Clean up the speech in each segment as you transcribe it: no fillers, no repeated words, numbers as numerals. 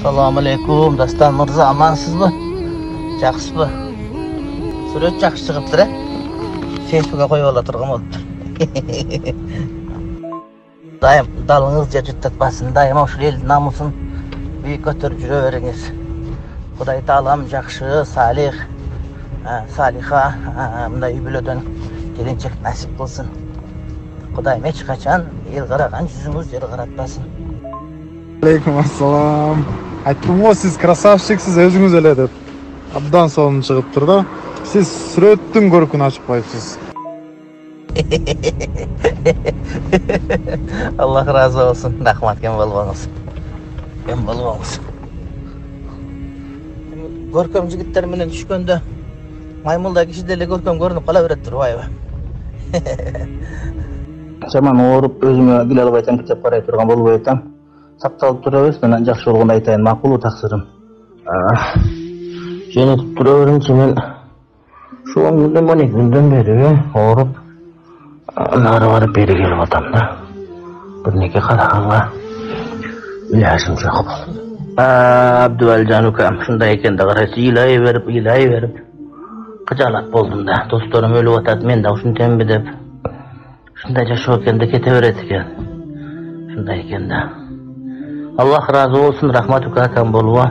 Assalamu alaikum Dastan Mırza, amansızbı? Жақсыбы? Сүрөт жақсы чыгыптыр, Facebook'a koyup ala turgam boluptur. Daim dalыңыз же жыттатпасын, daima ушул элдин намысын бийик көтөрүп жүрө бериңиz. Кудай Таалам жакшы, салих, салиха мындай үй бүлөдөн келинчек насип кылсын. Кудайым эч качан эл караган жүзүңүз жер каратпасын. Алейкум ассалам. Айттым го, сиз красавчиксиз, өзүңүз эле деп. Абдан сонун чыгыптыр да. Сиз сүрөттүн көркүн ачып коюпсуз. Allah razı olsun. Rahmat kem bolboңуз. Kem bolboңуз. Көркөм жигиттер менен түшкөндө маймылда киши деле көркөм көрүнүп кала берет турбайбы? Жаман ооруп өзүмө келе албай атам, китеп карай турган болбой атам. Сакталып турабыз, мен жакшы болгону айтайын, макулбу таксырым. Жөнөтүп тура беринчи, мен ушул 12 күндөн бери ооруп нары барып бери келип атам да. Бирнеке караганга илажым жок. Абдувалжан укам ушундай экен да, карайсыз, ыйлай берип кыжаалат болдум да. Досторум өлүп атат, мен да ушинтемби деп. Ушундай жашоо экен да, кете берет экен. Ушундай экен да. Allah razı olsun, rahmat ukakam bolbo.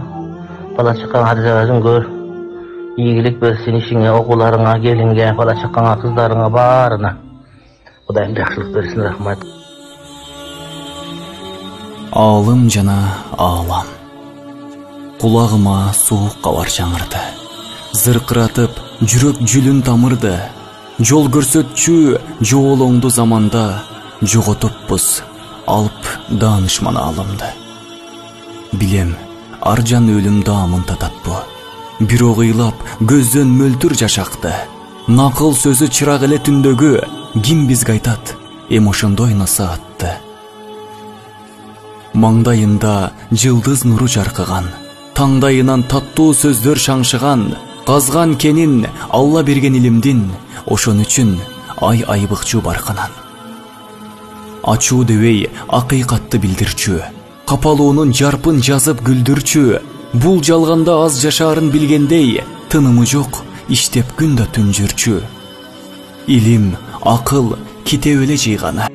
Bala çakan harcabazın gör. İyilik versin işine, okularına, gelinge, bala çakana, kızlarına, bağırına. Kudayım жақсылық versin, rahmat. Ağlım jana ağlam. Kulağıma soğuk qavar жаңырды. Zırqıratıp жүрөк жүлін тамырды. Жол көрсөтчү жоолоңду заманда. Жоготуппуз, алып данышман алымды. Билем, аржан өлім дамын тататпы. Бирок ыйлап, көздөн мөлтүр жашақты. Накыл сөзі чырак эле түндөгү, ким бизге айтат, эм ошондой насаатты. Маңдайында жылдыз нуру жаркыган, таңдайынан таттуу сөздөр шаңшыган, казган кенин Алла берген илимдин, ошон үчүн ай айбыкчу барканан. Ачуу дебей акыйкатты билдирчү, капалуунун жарпын жазып күлдүрчү, бул жалганда аз жашаарын билгендей, тынымы жок, иштеп күн да түн жүрчү. Илим, акыл, китеп эле жыйганы,